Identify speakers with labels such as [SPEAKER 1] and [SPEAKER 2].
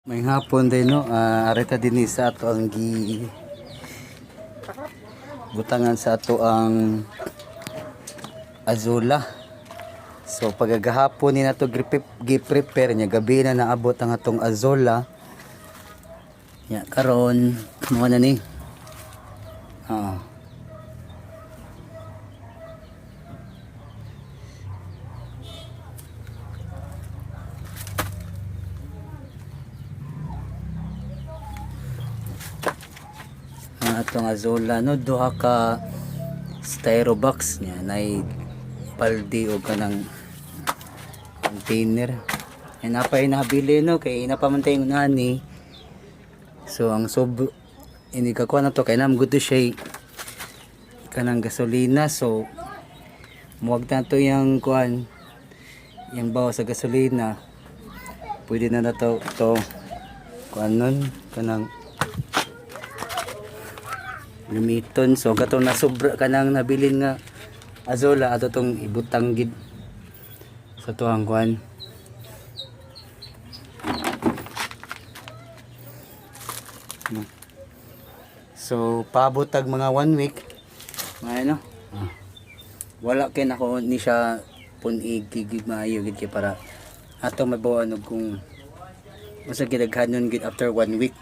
[SPEAKER 1] May hapon din no, arita din sa ato ang gi butangan sa ato ang azula. So pagagahapon ni nato gi-prepare nya gabi na naabot ang atong azula. Ya karon mo na ni. Ah. Atong azola no duha ka styro box niya nay paldi o kanang container yan napay nabili no kay napamantay unani. So ang ini kakuha na to kay nam good to siya kanang gasolina. So muwag na to yung kuan yung bawas sa gasolina pwede na to kuan nun kanang lumiton. So katong nasubra kanang nabilin nga azola ato tong ibutang gid sa tuang kuan. So paabot tag mga 1 week mga ano wala kay nako ni siya pun igigig maayo gid kay para ato mabawan og kung usa gid daghanon gid after 1 week.